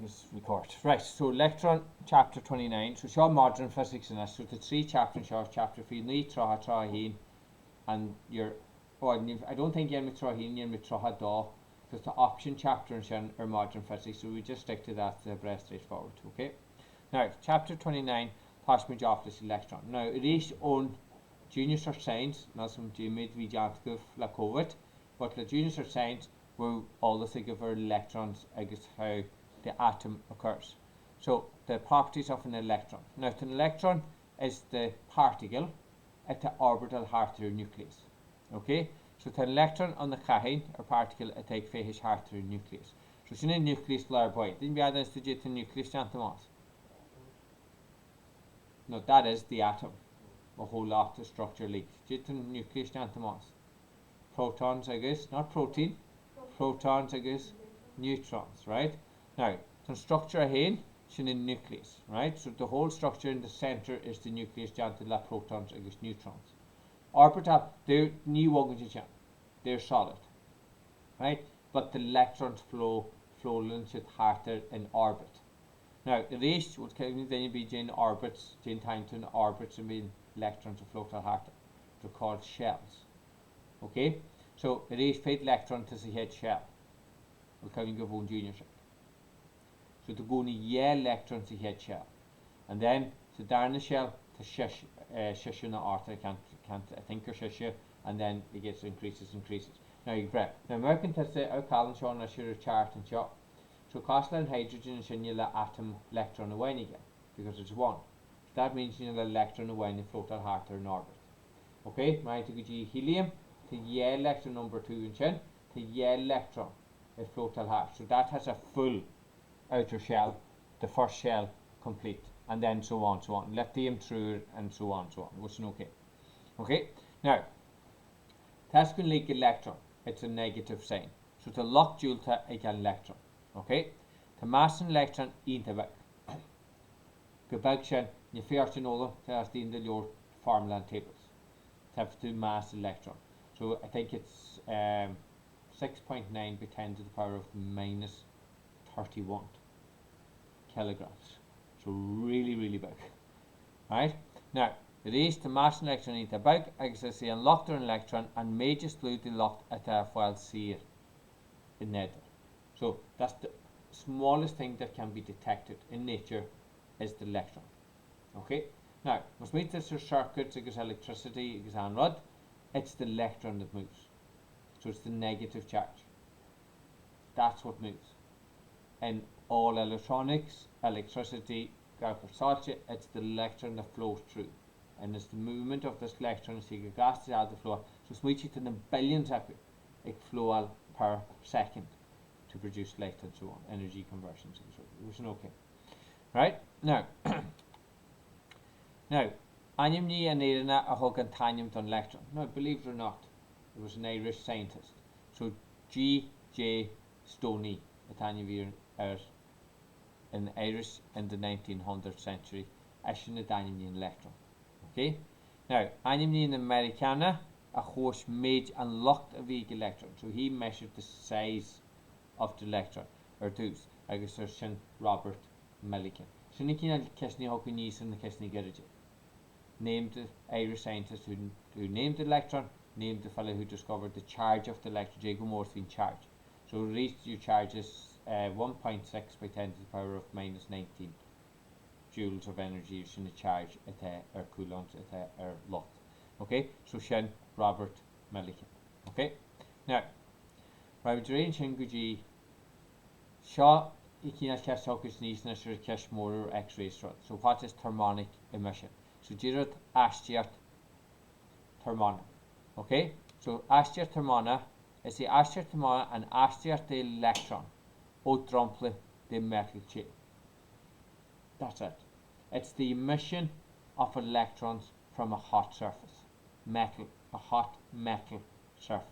was recorded. Right, so electron chapter 29. So show modern physics in this. So the three chapters show chapter 3 ní troha trohin and you're I don't think you're with trohin you're with troha da because the option chapter in or modern physics, so we just stick to that very straightforward. Okay. Now chapter 29 pass me off this electron. Now it is on junior search science, not some Jimmy we jantkov la COVID, but the junior search science where all the think of our electrons, I guess how the atom occurs. So the properties of an electron. Now an electron is the particle at the orbital heart through nucleus. Okay? So the electron on the cahin or particle at take his heart through nucleus. So it's in a nucleus layer boy. Didn't we add this to the nucleus jantamos? No, that is the atom. A whole lot of structure leaks. Jit nucleus jantamos. Protons, I guess, not protein. Protons, I guess, neutrons, right? Now, the structure again is in the nucleus, right? So the whole structure in the center is the nucleus down to the protons, I guess, neutrons. Orbital, they're new oxygen, they're solid, right? But the electrons flow into harder in orbit. Now, the rest would then be in orbits, in time to orbits, and mean electrons flow to harder. They're called shells, okay? So it is fed electron to the head shell. We're coming of one junior shell. So to go in a electron to head shell. And then to down the shell to shish in the arthur I think or shish, and then it gets increases. Now you grab. Now American to say our column showing us your chart and shot. So costal and hydrogen is in your atom electron away again, because it's one. So that means you know the electron away in the floater heart or in orbit. Okay, right to go helium. To electron number 2 in chin, to electron a floatal heart. So that has a full outer shell, the first shell complete, and then so on. Lithium through and so on. Which is okay. Okay, now that's going to like electron, it's a negative sign. So to lock joule to an electron. Okay, to mass an electron into back. Gebag you first know them, that's the end of your formula and tables. To have to mass electron. So I think it's 6.9 by 10 to the power of minus 31 kilograms. So really big. Right? Now, it is the mass an electron into big, as I say, unlocked an electron and may just lose the locked at a while see in nether. So that's the smallest thing that can be detected in nature is the electron. Okay? Now, must meet this circuits, because electricity, because anrod. It's the electron that moves. So it's the negative charge. That's what moves. In all electronics, electricity, it's the electron that flows through. And it's the movement of this electron as you gas out the flow. So it's reaching to the billions of it flow per second to produce light and so on. Energy conversions and so on. Which is okay. Right? Now Anium ni anirina a hog tanium ton electron. No, believe it or not, it was an Irish scientist. So G.J. Stoney, a tanium in Irish in the 1900th century, issued a anium ni electron. Okay? Now, anium ni in Americana, a horse made and locked a big electron. So he measured the size of the electron, or those. I guess there's Robert Millikan. So Nikina Kesney Hokunis and the Kesney Garage. Named the Irish scientist who named the electron, named the fellow who discovered the charge of the electron, Jacob Morphine charge. So reached your charge is 1.6 by 10 to the power of minus 19 joules of energy in the charge at or coulombs at or lot. Okay, so Shen Robert Millikan. Okay, now Robert Drain Shinguji Shaw Ikina Cash Hawkins Nice Nasher Cash Motor X-ray strut. So what is thermonic emission? So Girot Ashtiat Thermona. Okay? So Ashtiat Thermona is the Ashtiat Thermona and Ashtiat the electron. O Tromple the metal chip. That's it. It's the emission of electrons from a hot surface. A hot metal surface.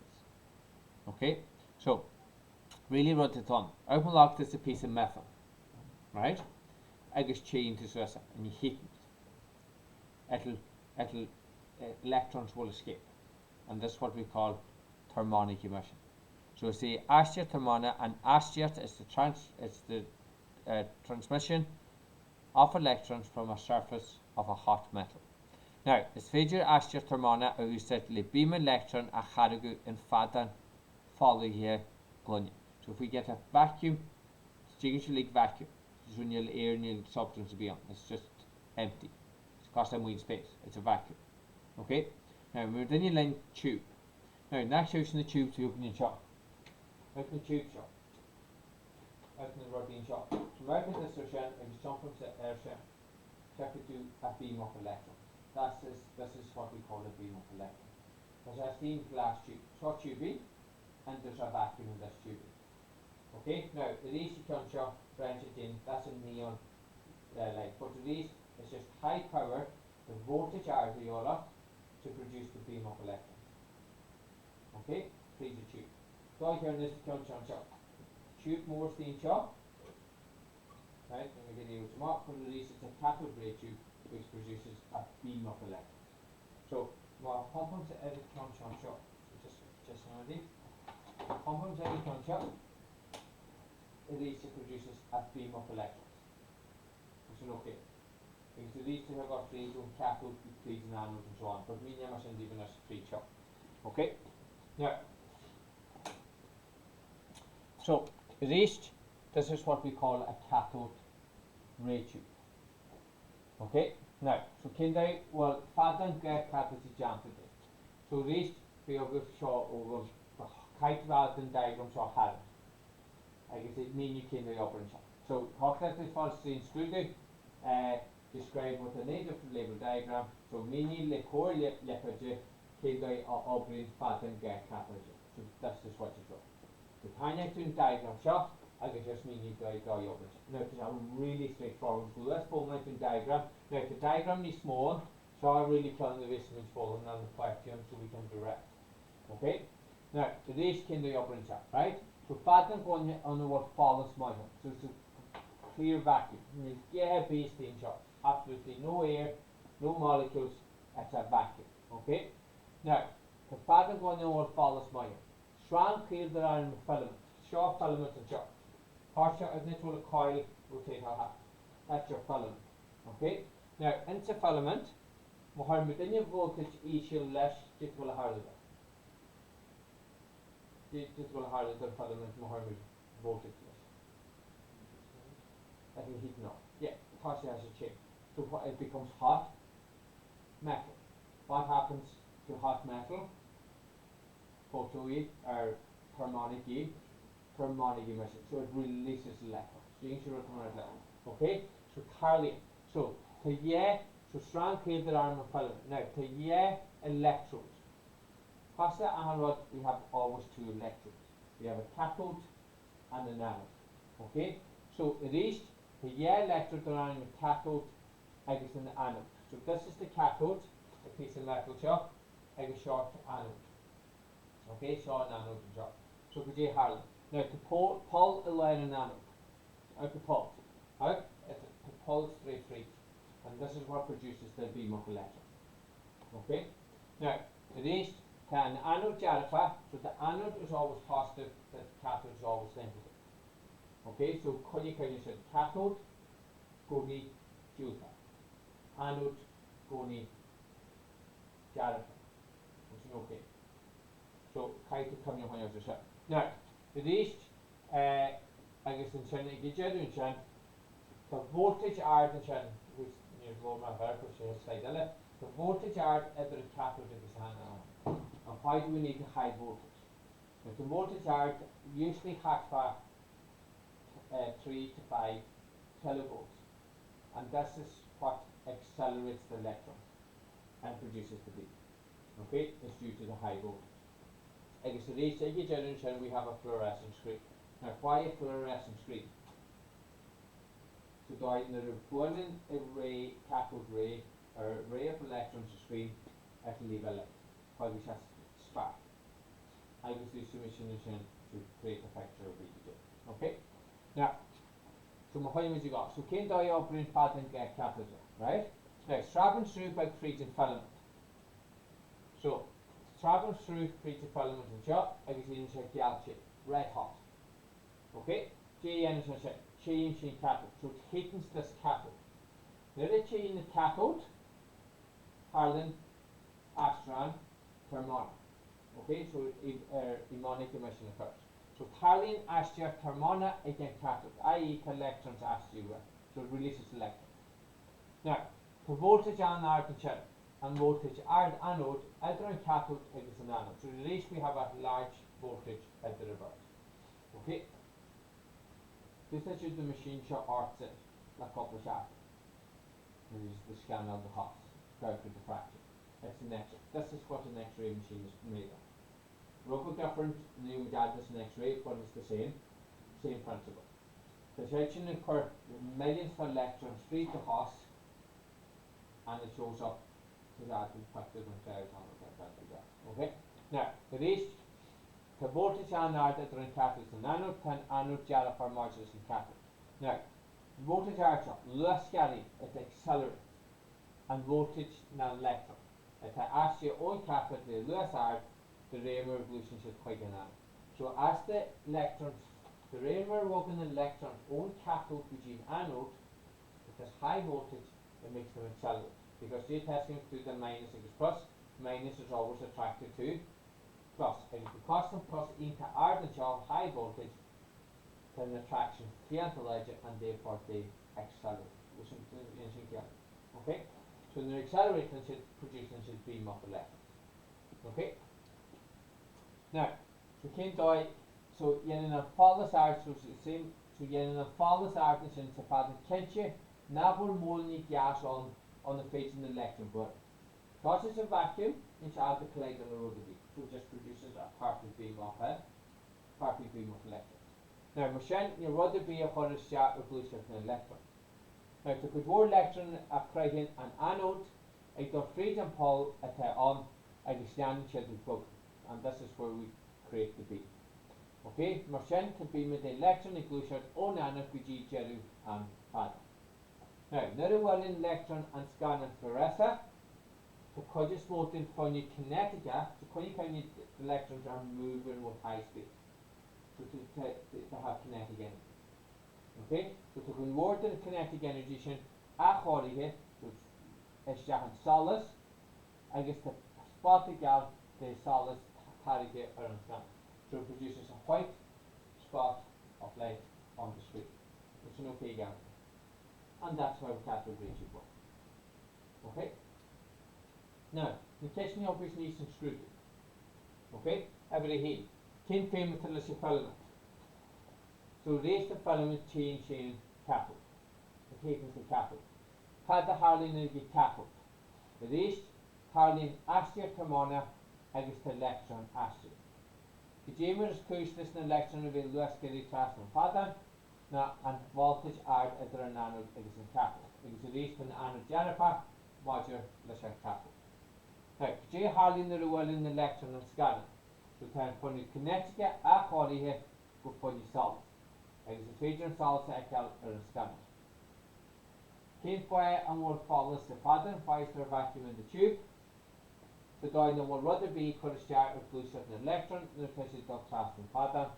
Okay? So really wrote it on. Open lock is a piece of metal. Right? I just chain to Suessa and you heat it. Electrons will escape, and this is what we call thermonic emission. So it's the Ashtiat thermona, and Ashtiat is the transmission of electrons from a surface of a hot metal. Now, is féidir aiste thermona agus le beam electron a charagu in fadan folly glunne. So if we get a vacuum, it's like vacuum. It's when you'll air and you'll substance to be on. It's just empty. It's cost them wing space. It's a vacuum. Okay? Now we're then you line tube. Now next using the tube to open your shop. Open the tube shop. Open the rod shop. So open this session and just jump into air session. Check it do a beam of electrons. This is what we call a beam of electrons. There's a thin glass tube. Short tubing and there's a vacuum in this tubing. Okay, now the AC shop branch it in, that's a neon light. But it's just high power, the voltage alveolar to produce the beam of electrons. Okay, please the tube. So here in this shop. Tube more thin shop. Right, let me get you to mark for the release, it's a cathode ray tube which produces a beam of electrons. So well pump into every shop. So just now this. Pump into every shop. It produces a beam of electrons. Which is okay. Because these two have got three cathode, pleats and anodes and so on. But we never send even as three chop. Okay? Now so this is what we call a cathode ray tube. Okay? Now, so Kindai well fadan get cathode jammed today. So we have show over the kite vaden diagram so had. I guess it mean you can operation. So Hocklet is false in screwed described with a native label diagram. So mini le core lepaje kindai operation faden get cathode. So that's just what you draw. The tiny diagram shot, I guess just mean you die operation. Now it's a really straightforward. So let's pull my diagram. Now the diagram is small, so I really plan the vitamin falling on the question so we can direct. Okay? Now the race kindai operation, right? So fadan going on the what follows model. So it's a clear vacuum. Yeah, base in shot. Absolutely no air, no molecules, it's a vacuum. Okay? Now, the fadan going on what follows model. Strand clear the iron filament. Short filament and short. Harsha is not a coil rotate her hat. That's your filament. Okay? Now into filament, Mohammed voltage equal less equal harder. Equal harder than filament Mohammed voltage less. I think heat now. Yeah, Harsha has a change. So what it becomes hot metal. What happens to hot metal? Photoid or harmonic emission. So it releases electrons. So you should return electrons. Okay? So Carly. So so strand clear the arm of filament. Now to electrodes. What's the anode? We have always two electrodes. We have a cathode and an anode. Okay? So it is the electrode around the cathode I guess in the anode. So this is the cathode, a piece of metal shot, I guess short anode. Okay, short anode and short. So could you Harlan. Now to pull a line in anode. Out to pull. Out to pull straight free. And this is what produces the beam of electron. Okay? Now it is can anode jarifa, so the anode is always positive, the cathode is always negative. Okay, so you said cathode goni juta. Anode goni jarifa. Which is okay. So kite come your way out. Now the east I guess in China the voltage are the China which you go my hair for sure side the voltage are at the cathode in the sun. And why do we need a high voltage? If the voltage are usually hot for 3 to 5 kilovolts, and this is what accelerates the electrons and produces the beam. Okay, it's due to the high voltage. I guess the reach generation we have a fluorescent screen. Now why a fluorescent screen? So the boiling ray, cathode ray, or ray of electrons to screen at leave a light. Why we have spark. I guess the solution to create a picture of BTJ. Okay? Now, so my point is you got. So can die operate pattern get cathode, right? Now Straben through by creating filament. So Straben through creating filament and shot, I guess in check the shape, red hot. Okay? JN is a change in cathode. So it hits this cathode. Now the change in the cathode, Harlan, Astran, thermonic. Okay, so imonic emission occurs. So Harlan, Astia, thermona again cathode, i.e. electrons Astia. So it releases electrons. Now, for voltage anode and voltage anode, either in cathode is an anode. So at least we have a large voltage at the reverse. Okay? This is the machine shot arts it, like couple of shaft. This is the scan of the house, character diffraction. That's an X-ray. This is what an X-ray machine is made of. Rubber different, and you would add this an X-ray, but it's the same principle. The section occurs with millions of electrons free to house, and it shows up to that in fact different clouds on it like that. Okay? Now, the rest, the voltage anode that are in cathode is an anode, and anode gel for modulus in cathode. Now, voltage archer, less carry, it accelerates, and voltage not electron. It has your own cathode, the less arc, the Raymer revolution is quite an anode. So as the electrons, the Raymer working electrons own cathode between anode, it has high voltage, it makes them accelerate. Because they testing through the minus equals plus, minus is always attracted to plus. And if you cross them plus into ardent of high voltage, then the attraction cancel edge and therefore they accelerate. Okay? So when they're accelerating should producing should beam of electrons. Okay? Now, so can't die so yen an fallis art so the same so yen an fallis art is in the father can't you never molny gas on the face of the electron but because it's a vacuum it's out to collect on the road of it. So it just produces a perfect beam of electrons. Now machine your rudder be a horror shot or blue shift an electron. Now to put more electron at creating an anode a the freedom pole at on a standing children book and this is where we create the beam. Okay, machine can beam with the electron inclusion on anode BG Jeru and father. Now, another well in electron and scan and fluorescer to cause smoking from your kinetic gas to cause the electrons are moving with high speed. So to have kinetic energy. Okay, so to convert the kinetic energy a chorige so it's solid I guess the spot the solid target or scan. So it produces a white spot of light on the screen. It's an okay gamma. And that's why we cathode ray tube work. Okay? Now, the question of which needs some scrutiny. Okay? Every here. Tin frame until it's a filament. So raise the filament change in cathode. The tape is the cathode. Had the Harlan in the cathode. The raised Harlan astia thermona against the electron astia. The Jamer's push this electron will less get a transfer pattern. Now, and voltage add at the anode is in cathode. It is released in the anode Jennifer, module, let's say cathode. Now, J. Harlan the well in the electron and scanner. So, then, when you connect it, a body here, go for the solid. It is a feature solid cycle or a scanner. Came fire and will follow the pattern, fires their vacuum in the tube. The diamond will rather be could start with blue shift an electron, the fish is not transfer pattern.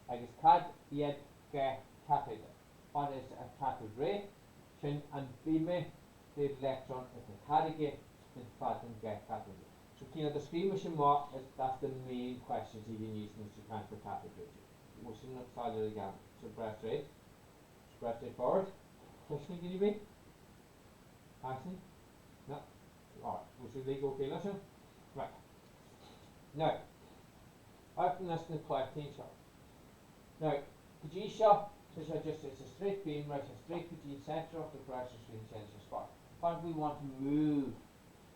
I guess cat yet get cathode. What is a cathode ray? Chin and beam the electron at the target in pattern get cathode ray. So you know the screen machine more is that's the main questions you can use in this transfer cathode ray. We should not solve it again. So press rate. Press it forward. Question can you be? Action? No. Alright, we should leave okay listen. Right. Now, often that's the collecting shot. Now, the G shot is just it's a straight beam, right? A straight between center of the pressure screen sensor spot. What we want to move,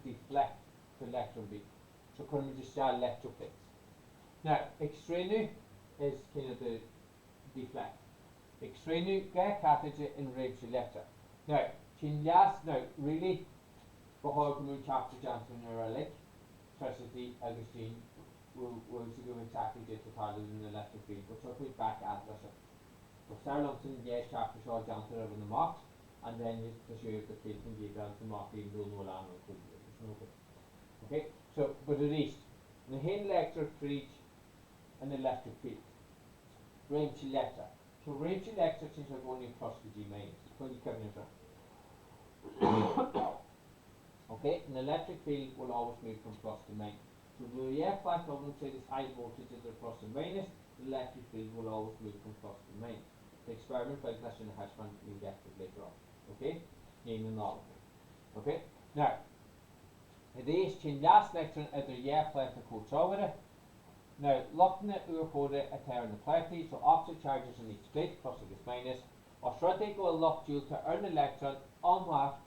deflect the electron beam. So can we just start electroplates? Now, extraneous is kind of the deflect. Extraneous get cathode in rapes electron. Now, now really before we move chapter Johnson Neuralic. Tricity Augustine will go exactly just the target in the electric field, but so we back at listen. So Sarah Lumpton yes chapter saw Johnson over the mock and then you to show you the kids can give down the mock even though no alarm will could okay. So but at least the hand electric for each an electric field. Range selector. So range electricity are going across the G minus. When you come in front. Okay, an electric field will always move from plus to minus. So the EF back up and say this high voltage is plus and minus, the electric field will always move from plus to minus. The experiment by question in the hash one we'll get to later on. Okay? In and all of it. Okay? Now, this change last lecture at the EF left the code over it. Now, looking at the code at there in the plate, so opposite charges in each plate, plus against minus, or should they go a lock due to earn electron on what?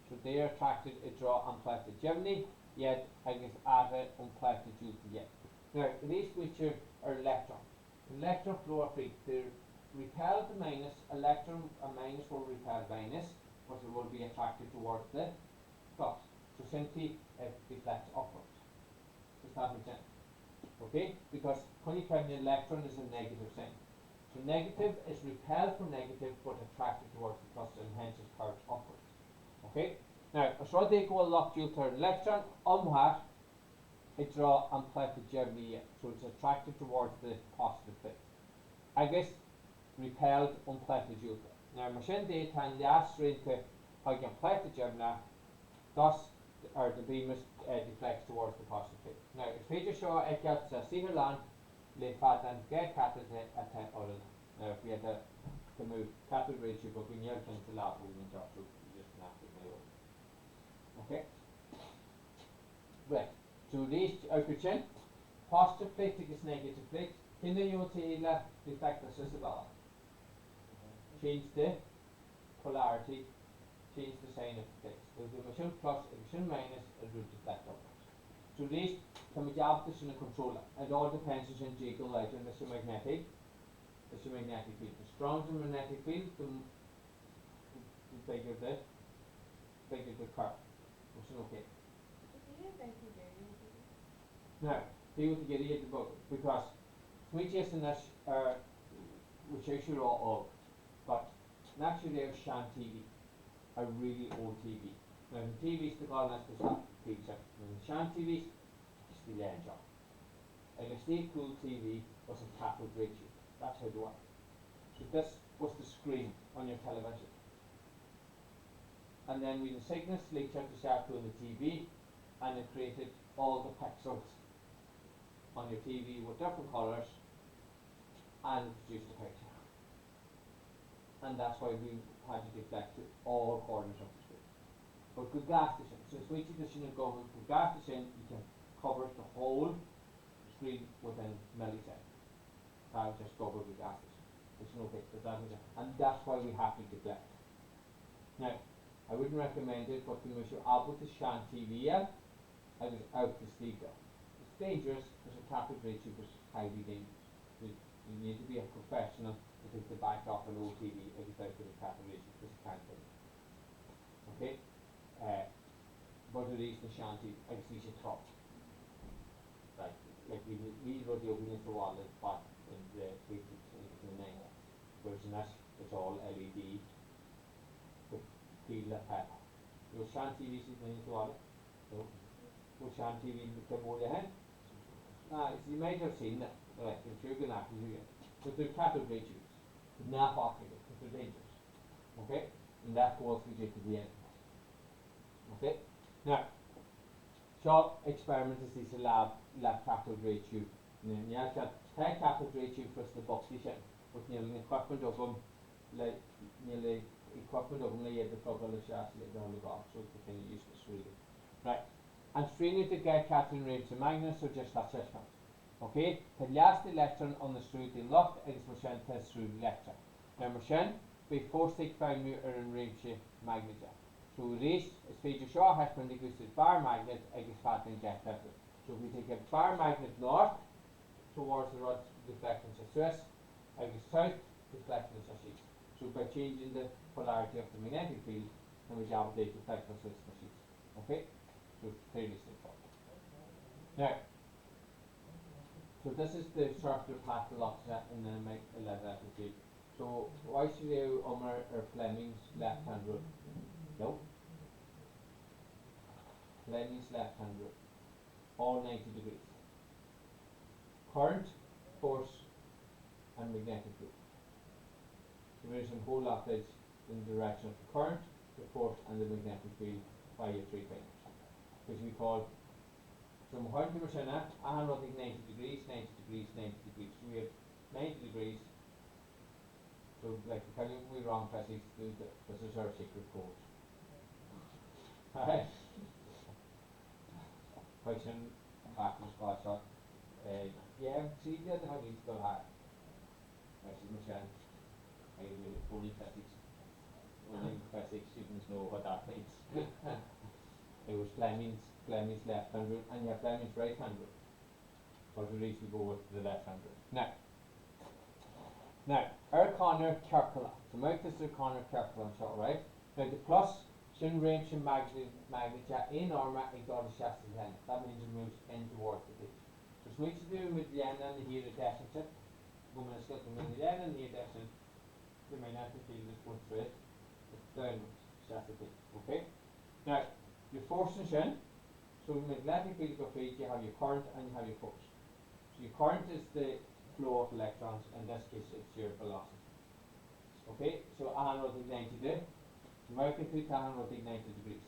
So they are attracted a draw on plate Germany, yet against other on plate due to yet. Now, these which are electron. Electron flow free, they repel the minus, electron a minus will repel minus, but it will be attracted towards the plus. So simply it deflects upwards. Does that make sense? Okay, because when you count an electron is a negative sign. So negative is repelled from negative but attracted towards the plus and hence is curved upwards. Okay, now so they go a lock due to an electron on what? It draw and plate Germany, so it's attracted towards the positive bit. I guess repelled on plate due to. Now machine data and last into how you can plate Germany, thus or the beam is deflects towards the positive bit. Now if we just show it gets a single land, le fatan get cathode at other. Now if we had to move cathode ray tube, but we near can to lab we need to just not to move. Okay? Right. So these output positive plate against negative plate. Can you see the deflectors as well? Change the polarity, change the sign of the plate. So the machine plus and machine minus it will deflect upwards. So these can be job this in a controller. It all depends on jiggle light and this is magnetic. This is magnetic field. The stronger the magnetic field, the bigger the curve. Which is okay. Now, see what you get here at the bottom because switches in this are which I should all of, but naturally they're shan TV, a really old TV. Now the TVs the call that's the picture. Now the shan TVs it's the engine. And a steel cool TV was a cathode ray tube. That's how it worked. So this was the screen on your television. And then we the signals leaked out the sharp on the TV and it created all the pixels on your TV with different colours and produced a picture. And that's why we had to deflect to all corners of the screen. But good gas station, since we tradition of going with gas station, you can cover the whole screen within milliseconds. That just cover the gas station. It's no big, and that's why we have to deflect. Now, I wouldn't recommend it, but when you're able to shan TV I was out to sleep there. It's dangerous because a cathode ray tube is highly dangerous. You need to be a professional to take the back off an old TV if it's out with a cathode ray tube because it can't take it. Okay? But it is the shan TV, I see it top. Right, like we wrote the opening to wall back in the 80s and the 90s. Whereas in this, it's all LED with peel of paper. Your shan TV is going to wall. So, what shan TV come over the head? You might have seen that, right, I'm sure you're going to have to do it. But they're cathode ray tubes, not optical, because they're dangerous. Okay? And that goes with you to the end. Okay? Now, short experiment is this lab cathode ray tube. And then you have got 10 cathode ray tube plus the box station, with nearly equipment of them, like nearly equipment of them, they had the trouble of shots later on the box, so it's kind of useless really. Right. And straining to get cathode rays to magnets, so just that system. Okay? The last electron on the screw they locked is machine test through the electron. Now machine be 465 meter in range magnet. So this is feature short has been goes to bar magnet against fat and jet out. So if we take a bar magnet north towards the rod deflectance of west, against south deflectance of east. So by changing the polarity of the magnetic field, then we have the deflectance of east. Okay? So it's fairly straightforward. Now, so this is the circular path to lock set and then make a letter field. So why should you Omer or Fleming's left hand rule? No. Fleming's left hand rule. All 90 degrees. Current, force and magnetic field. there is a whole lot that's in the direction of the current, the force, and the magnetic field by your 3 fingers. Which we call, from 100% at, and running 90 degrees, 90 degrees, 90 degrees. So we have 90 degrees. So, like, the kind of we wrong Fisic, this is our secret code. Alright. Question backwards class shot. Yeah, see, the other how these go high. Actually, Michelle, I will only Fisic. Only Fisic students know what that means. It was Fleming's left hand rule, and you have Fleming's right hand rule. But we usually go with the left hand rule. Now, Connor Circular. So, make this Connor Circular shot, right? Now, the plus should range in magnet in armor and got a shaft in hand. That means it moves in towards the pitch. So, what you do with the end and here the deficit, when it's got the end and here deficit, the magnetic field is going straight, it's downwards, shaft the pitch. Okay? Now, your force is in. So, magnetic field go feed, you have your current and you have your force. So, your current is the flow of electrons, in this case it's your velocity. Okay, so 190 there. So now can put 190 degrees.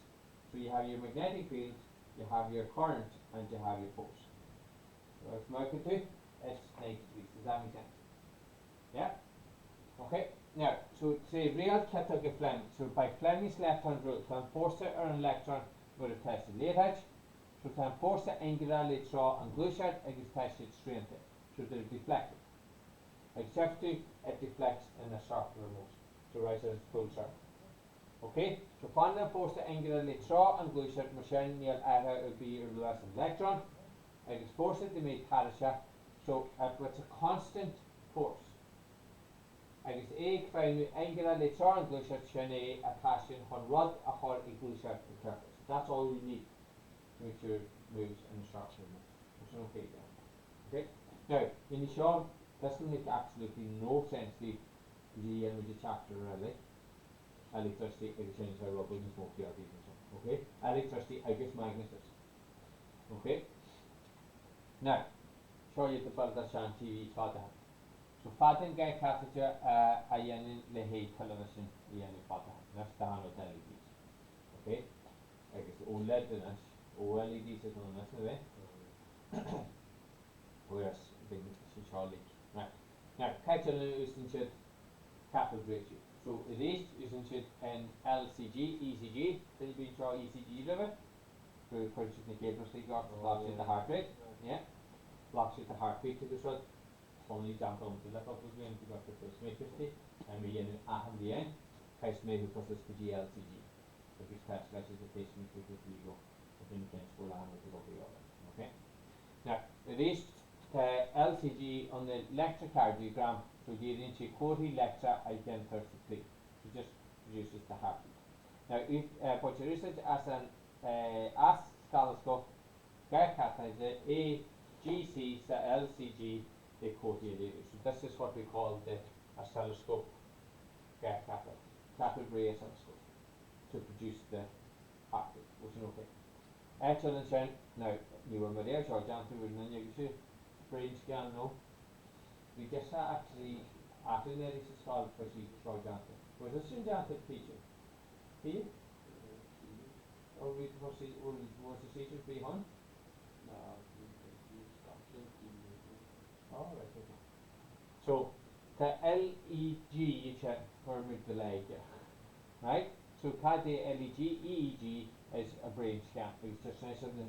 So you have your magnetic field, you have your current, and you have your force. So if now can do, it's 90 degrees. Does that make sense? Yeah? Okay, now, so say real Catholic Fleming. So by Fleming's left hand rule, can force or an electron with a test of late edge. So can force the angular late straw and glue shot, it gets tested straight in. So they're deflected. Except it deflects in a circular motion. So right so it's full circle. Okay? So find the force the angular late straw and glue shot machine near it would be a less electron. It is forced to make parasha. So it's a constant force. It is a angular late straw and glue shot shine a passion on rod a hard a glue shot to purpose. That's all you need to make sure it moves in a circular motion. There's no okay there. Okay? Now, in the show, this will make absolutely no sense to the end of the chapter really. Electricity, exchange, rubber and smoke the and so on. Okay? Electricity, I guess magnetism. Okay? Now, show you the build the shan TV father. So father guy catheter a yen lehe television yen father. That's the hand of LEDs. Okay? I guess OLED in it. OLEDs is on this way. Whereas big Charlie. Right. Now, capital isn't it capital ratio. So it is isn't it an LCG, ECG, then you been draw ECG level. So you put it in the cable so you got blocks at the heart rate. Yeah. Blocks at the heartbeat to the shot. Only jump on to the left of the game to got the first make 50 and we in the end. Case may because it's the GLCG. Because cash flashes the patient with the ego. Within the school and with the other. Okay. Now it is LCG on the electrocardiogram, so you into quote lecture again 33. So just produces the heartbeat. Now if but you use it as an oscilloscope, the AGC the LCG the quote. So this is what we call the oscilloscope cathode ray oscilloscope to produce the heartbeat, which is okay. Excellent. Now you were there, so down to and then you see brain scan, no? We just actually after that is called for she for example. Was this in down to teacher? Here? Or we was the teacher behind? No, oh right, okay. So the LEG you check for with the leg, right? So LEG, EEG is a brain scan. It's just nice of the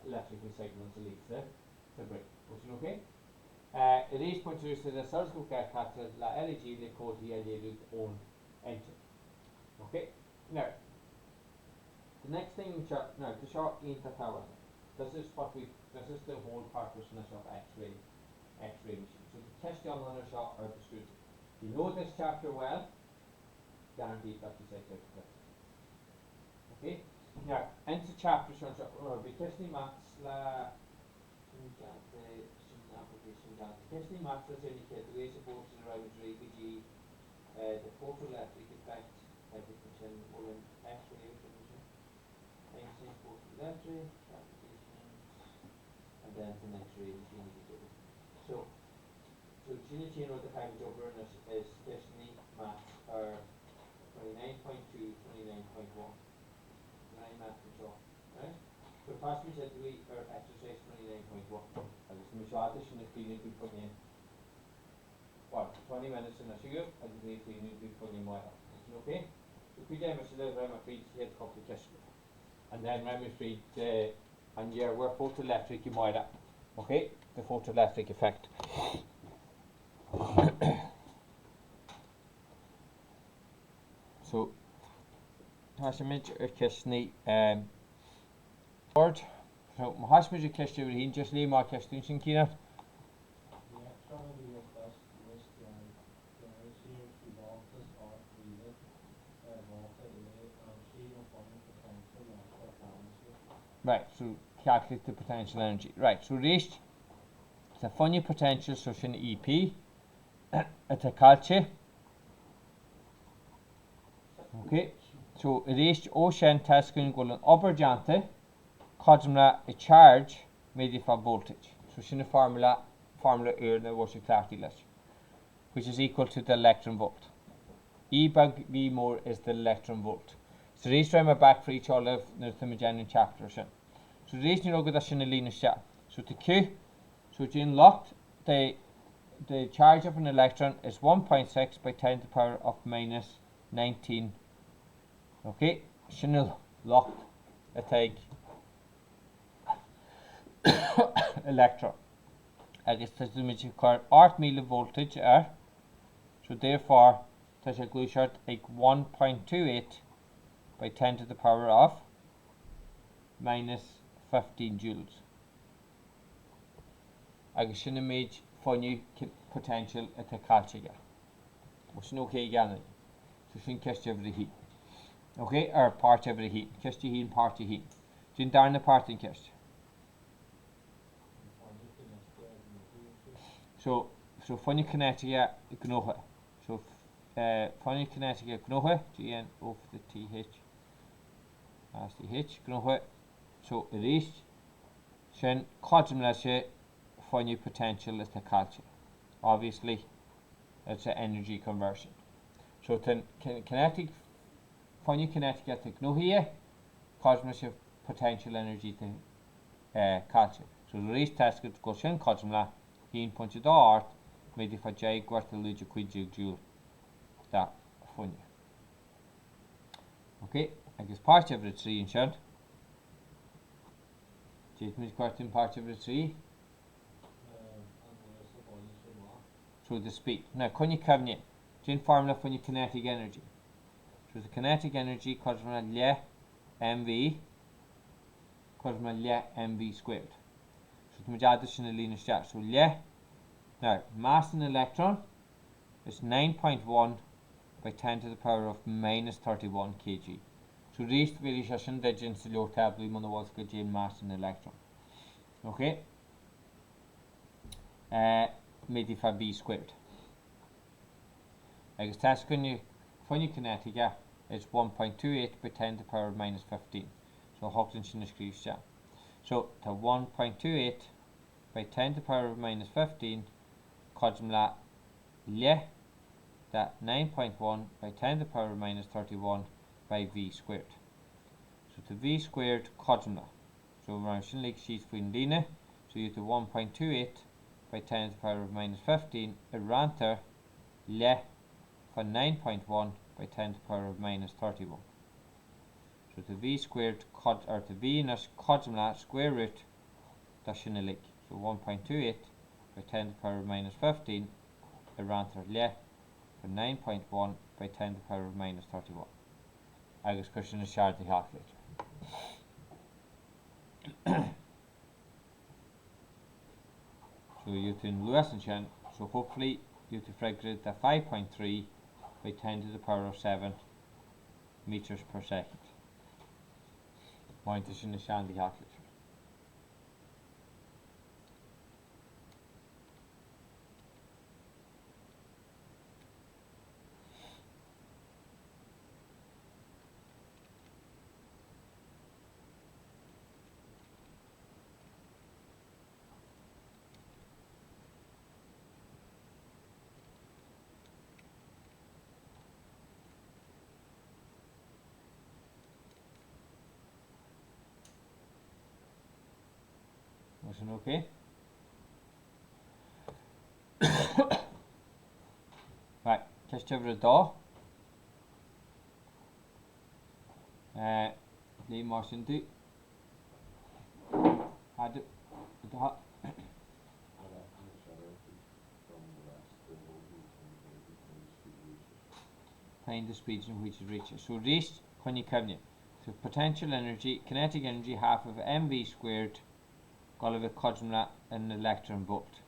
electrical signals at least there. The brain. Was it okay? It is produced in the oscilloscope catheter la LEG le code here own engine. Okay? Now the next thing now to show interference. This is the whole purposeness of X-ray machine. So the test on the shot are the student. If you know this chapter well, guaranteed 56 out of 50. Okay? Now into chapter we testing maths la testing maths is indicate the way supposed to arrive at EKG, the photoelectric effect, application or an X-ray solution, anything photoelectric applications, and then the next ray machine is over. So Gina the kind of over in this is testing maths are 29.2, 29.1. 9 metrics off. Right? So possibly said to be or exercise 29.1. And this machine is in the cleaning to put in what 20 minutes in a sugar and the cleaning to put in water. Is it okay? So we then must live around my feet head couple of questions. And then when we feed and yeah we're photoelectric in water. Okay? The photoelectric effect. So Hasmid Kishni word. So Hasmid Kishni will he just leave my questions in Kina. Right, so calculate the potential energy. Right, so reached the funny potential so in EP at a calce. Okay, so reached ocean tasking going upper jante cosmla a charge made for voltage. So in the formula here the was clarity less, which is equal to the electron volt. E by V more is the electron volt. So reached my back for each all of the Magellan chapter. So reached you know that in the line shot. So to Q, so in locked the charge of an electron is 1.6 by 10 to the power of minus 19. Okay, Chanel locked a take electron. I guess that's the image called 8 millivoltage are. So therefore, there's a glue short like 1.28 by 10 to the power of minus 15 joules. I guess an image funny potential at a calciga. What's no okay again? So think catch every heat. Okay, or part every heat. Catch the heat and part the heat. So in down the part in catch. So funny kinetica gnohe. So funny kinetica gnohe, GN of the TH as the H gnohe. So it is shen cosmlashe funny potential is the culture. Obviously it's an energy conversion. So then kinetic funny kinetica to gnohe cosmlashe potential energy to culture. So the race task it goes in cosmla Hín pointed art made if a jay gwerth luja quidjig jewel that funny. Okay, I guess part of the tree in short. Jake me question part of the tree. So the speed. Now can you come in? Jane formula for your kinetic energy. So the kinetic energy corresponds to mv corresponds to mv squared. So the addition of linear start. So now mass in electron is 9.1 by 10 to the power of minus 31 kg. So these really session digits in your table on the walls get mass in electron. Okay. Made for v squared. I guess that's when you kinetica is 1.28 by 10 to the power of minus 15. So Hawkins in the screw shot. So the 1.28 by 10 to the power of minus 15 cosmla that 9.1 by 10 to the power of minus 31 by v squared. So the v squared cosmla. So we're actually sheets for line. So you have the 1.28 by 10 to the power of minus 15 around for 9.1 by 10 to the power of minus 31. So the v squared or the v is cosmla square root that's in a leak. So 1.28 by 10 to the power of minus 15 around for 9.1 by 10 to the power of minus 31. I guess question is shared the calculator. So you can Lewis and Chen. So hopefully you to figure the 5.3 by 10 to the power of 7 meters per second. Point is in the shandy calculator. Listen, okay? Right, just over the door. Lee Martin do. Had it. Find the speeds in which it reaches. So reached when you come in. So potential energy, kinetic energy, half of mv squared, Goliath Cosmla in electron volt.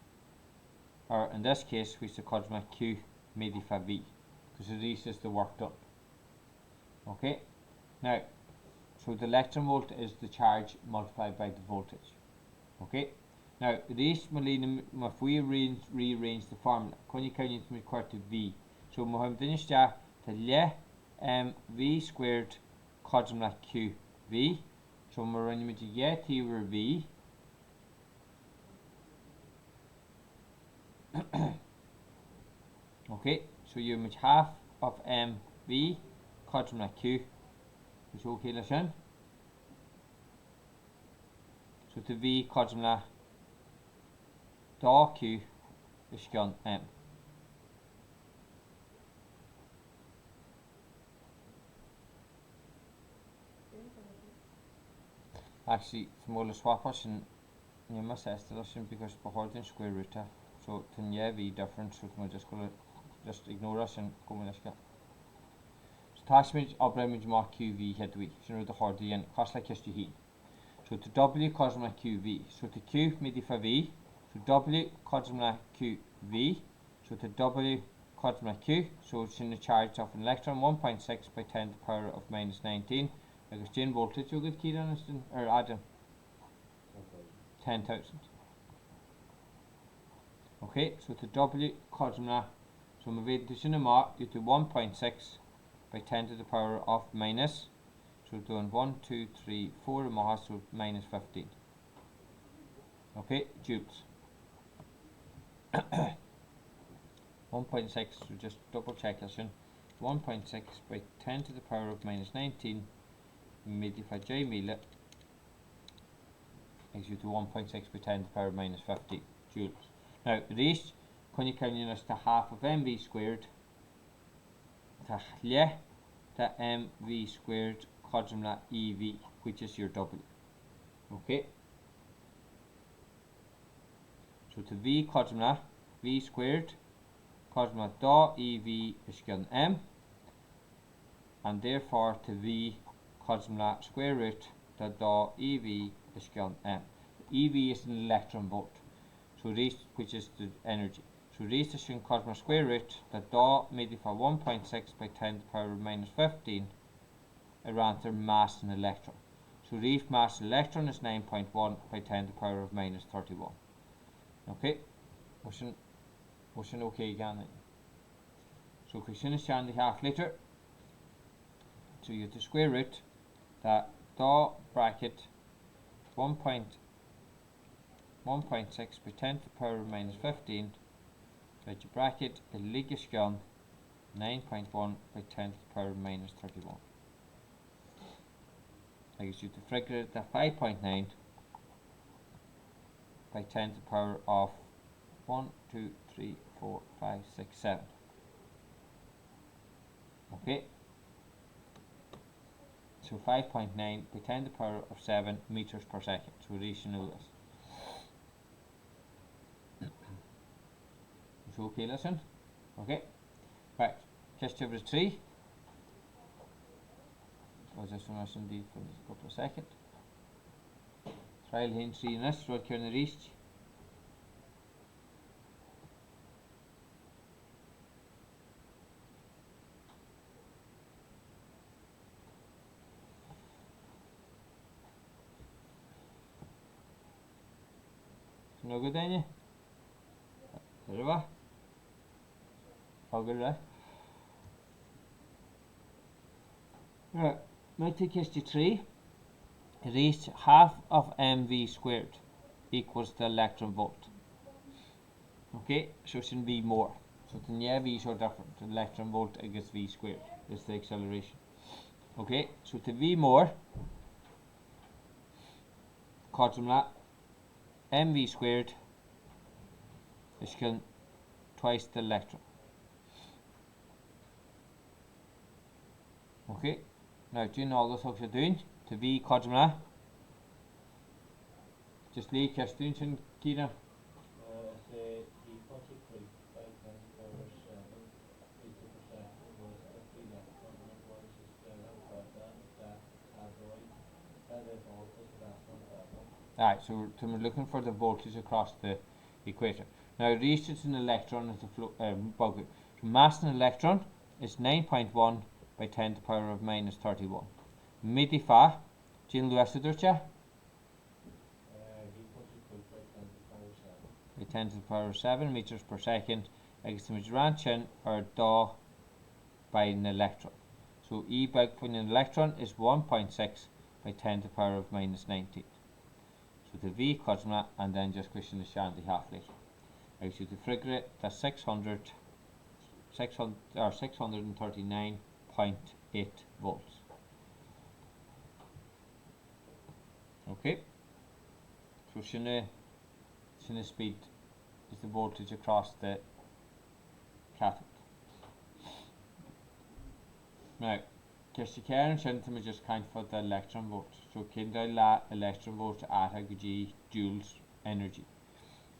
Or in this case, we say Cosmla Q midi fa V, because it reaches the work done. Okay? Now, so the electron volt is the charge multiplied by the voltage. Okay? Now, this if we rearrange the formula, can you count it to V? So we have finished to V squared Cosmla Q V. So we're running to get here V. Okay, so you have half of V Cosmla Q. Is okay, listen. So to V Cosmla dot Q is gone M. Actually, smaller swappers and you must estimate because behold in square root. So to V difference, so we're just gonna ignore us and go with this guy. So attachment upbringing mark QV head we. So know the hard and cost like history heat. So to W Cosmla QV. So to Q midi for V. So W Cosmla QV. So to W Cosmla Q. So it's in the charge of an electron 1.6 by 10 to the power of minus 19. Like exchange voltage, you get key on us or Adam? 10,000. Okay, so to W Cosmla. So we made this in the mark due to 1.6 by 10 to the power of minus. So we're doing 1, 2, 3, 4 and more, so minus 15. Okay, joules. 1.6, so just double check this in. 1.6 by 10 to the power of minus 19 made if I j mille is equal to 1.6 by 10 to the power of minus 15 joules. Now this can you count us to half of mv squared to mv squared Cosmla EV, which is your W. Okay. So to V Cosmla V squared Cosmla dot EV is given M, and therefore to V Cosmla square root the dot EV is given M. EV is an electron volt. So this, which is the energy. So this is in Cosmla square root the dot made for 1.6 by 10 to the power of minus 15 around their mass in electron. So reef mass electron is 9.1 by 10 to the power of minus 31. Okay, what's an okay again? So if we finish down the half liter, so you have the square root that dot bracket 1.6 by 10 to the power of minus 15 that you bracket a ligas gun 9.1 by 10 to the power of minus 31. I guess you to figure it at 5.9 by 10 to the power of 1, 2, 3, 4, 5, 6, 7. Okay. So 5.9 by 10 to the power of 7 meters per second. So we should know this. It's okay, listen. Okay. Right. Just over the 3. Was this one indeed for a couple of seconds. Trial hinge 3 in this, road can the reach. No good then, there we are. How good, right? Right, now take history 3. Reach half of mv squared equals the electron volt. Okay, so it's in V more. So the V are different. The electron volt against V squared is the acceleration. Okay, so to V more, Cosmla mv squared is equal twice the electron. Okay, now doing all those things you're doing to V cosmla. Just leave question Kira. Alright, so we're looking for the voltage across the equator. Now, resistance in electron is the bucket. So mass in electron is 9.1 by 10 to the power of minus 31. Midifa, Jin Luasidurcha? By 10 to the power of 7 meters per second. Against ranchin or da by an electron. So E by an electron is 1.6 by 10 to the power of minus 19. So the V cosma and then just question the shandy half liter. I should the frigate that's 639.8 volts. Okay. So shine speed is the voltage across the cathode. Now, Kishikar and Shintam just count for the electron volts. So Kindle la electron volts at a g joules energy.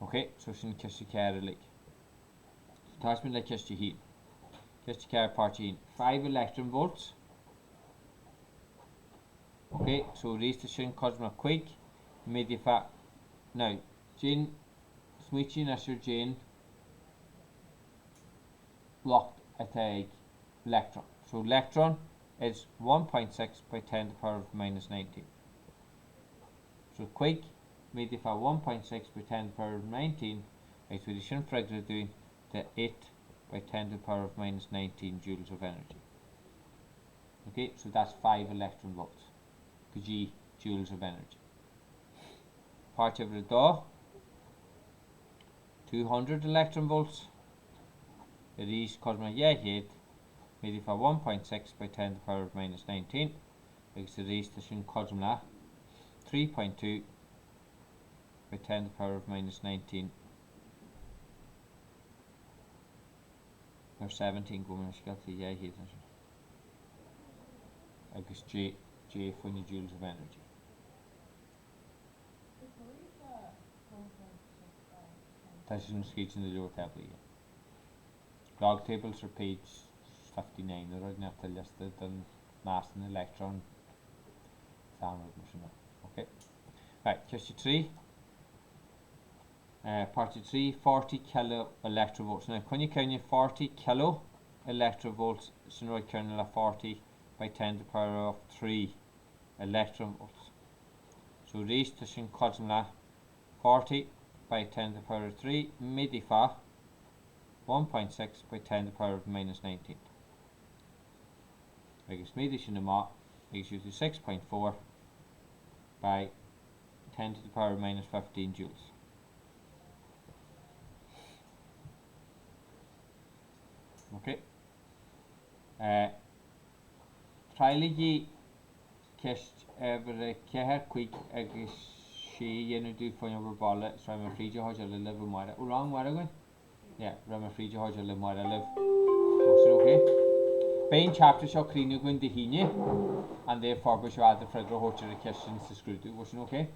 Okay, so Shin Kishikar like. So Tashman like Kishikar. Kishikar party 5 electron volts. Okay, so raise the Shin Cosma quick. Medifa. Now, Jane switching as your Jane locked at a electron. So electron is 1.6 by 10 to the power of minus 19. So quick, made if 1.6 by 10 to the power of 19, right, so the shouldn't figure doing the 8 by 10 to the power of minus 19 joules of energy. Okay, so that's 5 electron volts, g joules of energy. Part of the door, 200 electron volts. It is cosmic heat. Made if 1.6 by 10 to the power of minus 19 because the restation cosmla 3.2 by 10 to the power of minus 19 or 17 going to get the heat I guess J for the joules of energy. That's in the lower table here. Log tables are page 59, they're right after listed and mass and electron. Okay. Right, question 3. Part 3, 40 kilo electrovolts. Now, can you count 40 kilo electrovolts? So now I count 40 by 10 to the power of 3 electron volts. So raised to shin cosmla 40 by 10 to the power of 3 midifa 1.6 by 10 to the power of minus 19. I guess mediation of ma is used to 6.4 by 10 to the power of minus 15 joules. Okay. Trilogy kist ever keher quick agus she do for your ball so I'm afraid you have a live more wrong what again? Yeah, I'm afraid you have a live more live. Okay. Bain chapter shall clean you going to hine and therefore we shall add the Fredro Horcher questions to screw to, wasn't okay?